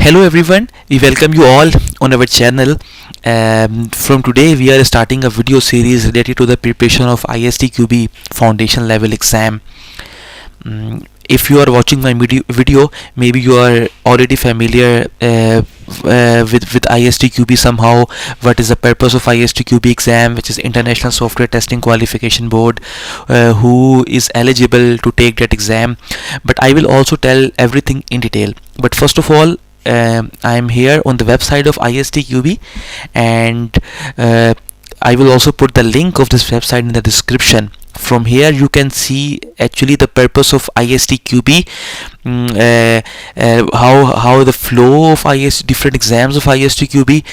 Hello everyone, we welcome you all on our channel. From today we are starting a video series related to the preparation of ISTQB foundation level exam. If you are watching my video, maybe you are already familiar with ISTQB somehow. What is the purpose of ISTQB exam, which is International Software Testing Qualification Board, who is eligible to take that exam. But I will also tell everything in detail. But first of all, I am here on the website of ISTQB, and I will also put the link of this website in the description. From here you can see actually the purpose of ISTQB, how the flow of different exams of ISTQB.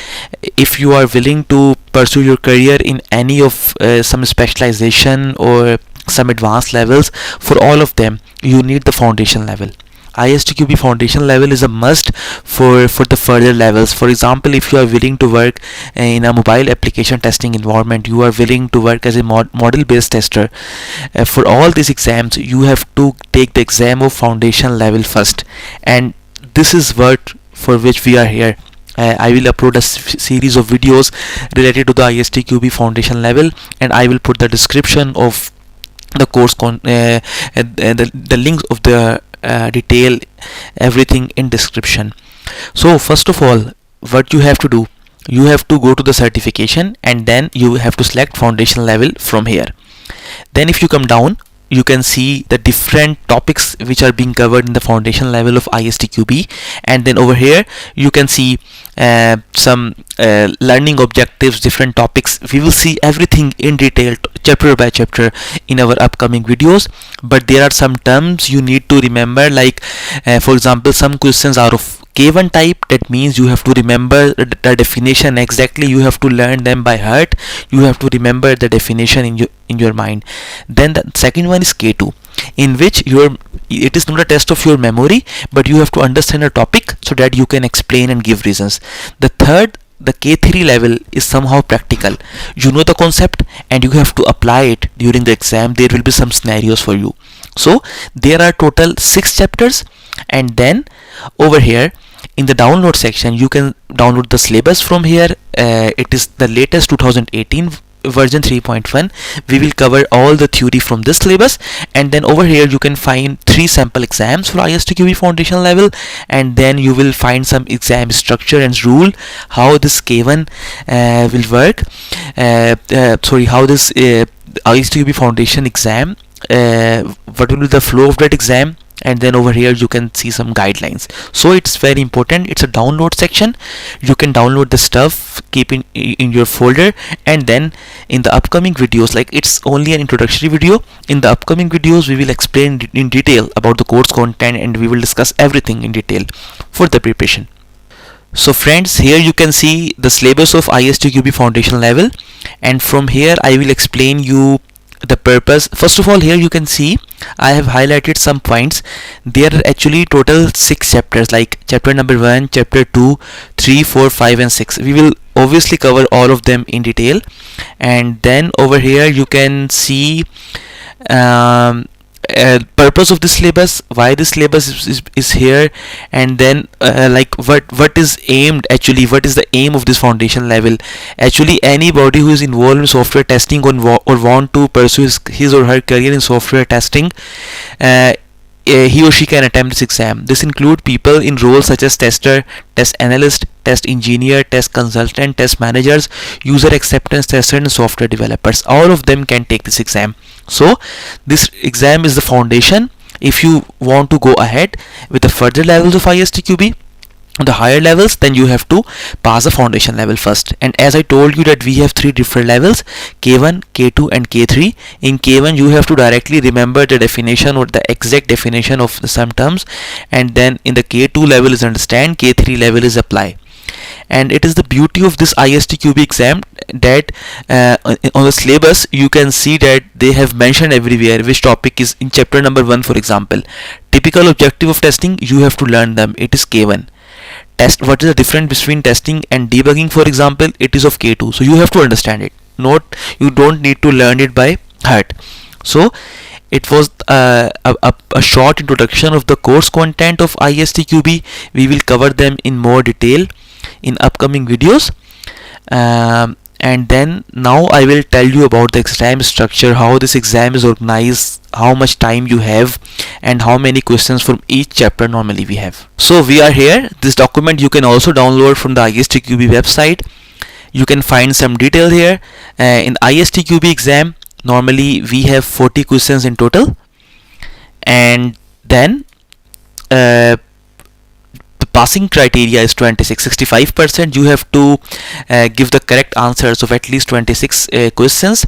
If you are willing to pursue your career in any of some specialization or some advanced levels, for all of them you need the foundation level. ISTQB foundation level is a must for the further levels. For example, if you are willing to work in a mobile application testing environment, you are willing to work as a model based tester, for all these exams you have to take the exam of foundation level first, and this is what for which we are here. I will upload a series of videos related to the ISTQB foundation level, and I will put the description of the course the links of the detail everything in description. So first of all, what you have to do, you have to go to the certification, and then you have to select foundation level from here. Then if you come down, you can see the different topics which are being covered in the foundation level of ISTQB, and then over here you can see some learning objectives, different topics. We will see everything in detail, chapter by chapter, in our upcoming videos. But there are some terms you need to remember, like for example, some questions are of K1 type. That means you have to remember the definition exactly. You have to learn them by heart. You have to remember the definition in your mind. Then the second one is K2, in which it is not a test of your memory, but you have to understand a topic so that you can explain and give reasons. The third, the K3 level, is somehow practical. You know the concept and you have to apply it during the exam. There will be some scenarios for you. So there are total 6 chapters, and then over here in the download section you can download the syllabus from here. It is the latest 2018 version 3.1. we will cover all the theory from this syllabus, and then over here you can find 3 sample exams for ISTQB foundation level, and then you will find some exam structure and rule, how this K1 will work, how this ISTQB foundation exam, what will be the flow of that exam. And then over here you can see some guidelines. So it's very important. It's a download section. You can download the stuff, keep in your folder, and then in the upcoming videos, like it's only an introductory video, in the upcoming videos we will explain in detail about the course content, and we will discuss everything in detail for the preparation. So friends, here you can see the syllabus of ISTQB foundation level, and from here I will explain you the purpose. First of all, here you can see I have highlighted some points. There are actually total 6 chapters, like chapter number 1, chapter 2, 3, 4, 5 and 6. We will obviously cover all of them in detail. And then over here you can see purpose of this syllabus, why this syllabus is here, and then like what is aimed, actually what is the aim of this foundation level. Actually anybody who is involved in software testing or want to pursue his or her career in software testing, he or she can attempt this exam. This includes people in roles such as tester, test analyst, test engineer, test consultant, test managers, user acceptance tester, and software developers. All of them can take this exam. So this exam is the foundation. If you want to go ahead with the further levels of ISTQB, the higher levels, then you have to pass the foundation level first. And as I told you that we have 3 different levels, K1, K2 and K3. In K1 you have to directly remember the definition or the exact definition of some terms, and then in the K2 level is understand, K3 level is apply. And it is the beauty of this ISTQB exam that on the syllabus you can see that they have mentioned everywhere which topic is in chapter number 1. For example, typical objective of testing, you have to learn them. It is K1. Test, what is the difference between testing and debugging, for example, it is of K2. So you have to understand it. You don't need to learn it by heart. So it was a short introduction of the course content of ISTQB. We will cover them in more detail in upcoming videos. And then now I will tell you about the exam structure, how this exam is organized, how much time you have, and how many questions from each chapter normally we have. So we are here. This document you can also download from the ISTQB website. You can find some detail here. In ISTQB exam, normally we have 40 questions in total, and then the passing criteria is 65%. You have to give the correct answers of at least 26 questions.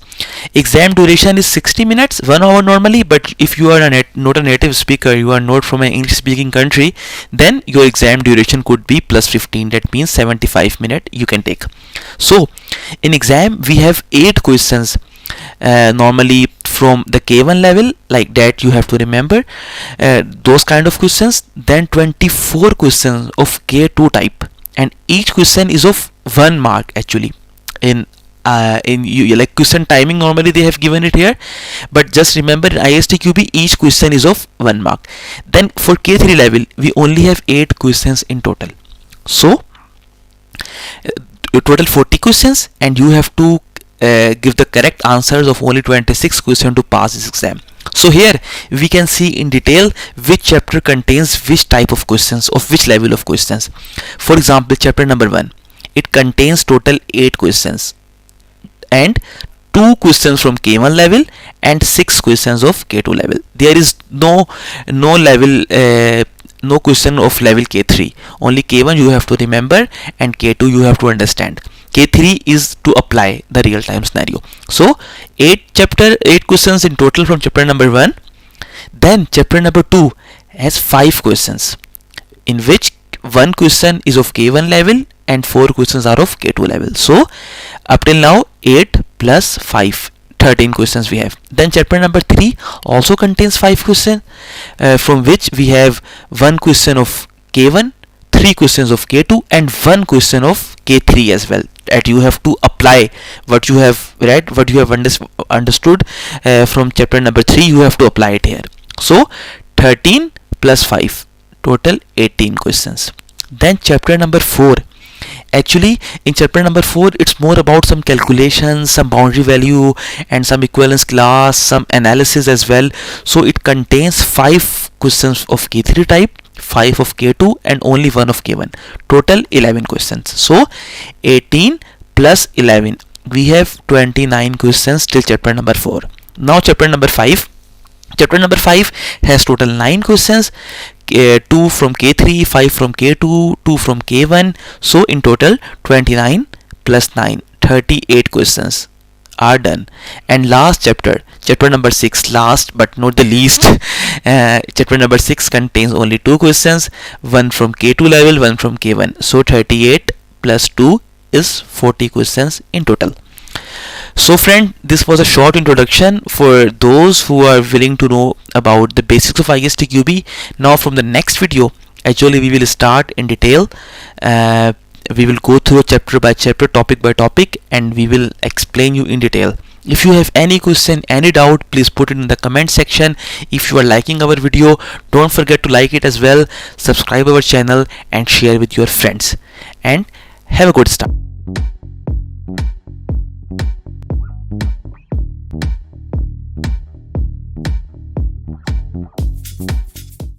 Exam duration is 60 minutes, 1 hour normally, but if you are not a native speaker, you are not from an English speaking country, then your exam duration could be plus 15. That means 75 minutes you can take. So in exam we have 8 questions normally from the K1 level, like that you have to remember those kind of questions. Then 24 questions of K2 type, and each question is of 1 mark actually. In you like question timing, normally they have given it here, but just remember in ISTQB each question is of 1 mark. Then for K3 level we only have 8 questions in total. So total 40 questions, and you have to give the correct answers of only 26 questions to pass this exam. So here we can see in detail which chapter contains which type of questions, of which level of questions. For example, chapter number 1, it contains total 8 questions, and 2 questions from K1 level and 6 questions of K2 level. There is no level no question of level K3. Only K1 you have to remember, and K2 you have to understand. K3 is to apply the real time scenario. So 8 questions in total from chapter number 1. Then chapter number 2 has 5 questions, in which 1 question is of K1 level and 4 questions are of K2 level. So up till now 8 plus 5, 13 questions we have. Then chapter number 3 also contains 5 questions, from which we have 1 question of K1, 3 questions of K2, and 1 question of K3 as well. That you have to apply what you have read, what you have understood from chapter number 3, you have to apply it here. So 13 plus 5, total 18 questions. Then chapter number 4, actually in chapter number 4 it's more about some calculations, some boundary value, and some equivalence class, some analysis as well. So it contains 5 questions of K3 type, 5 of K2, and only 1 of K1. Total 11 questions. So 18 plus 11, we have 29 questions till chapter number 4. Now chapter number 5. Chapter number 5 has total 9 questions, 2 from K3, 5 from K2, 2 from K1. So in total 29 plus 9, 38 questions are done. And last chapter, chapter number 6, last but not the least, chapter number 6 contains only 2 questions, 1 from K2 level, 1 from K1. So 38 plus 2 is 40 questions in total. So friend, this was a short introduction for those who are willing to know about the basics of ISTQB. Now from the next video, actually we will start in detail. We will go through chapter by chapter, topic by topic, and we will explain you in detail. If you have any question, any doubt, please put it in the comment section. If you are liking our video, don't forget to like it as well, subscribe our channel, and share with your friends. And have a good start.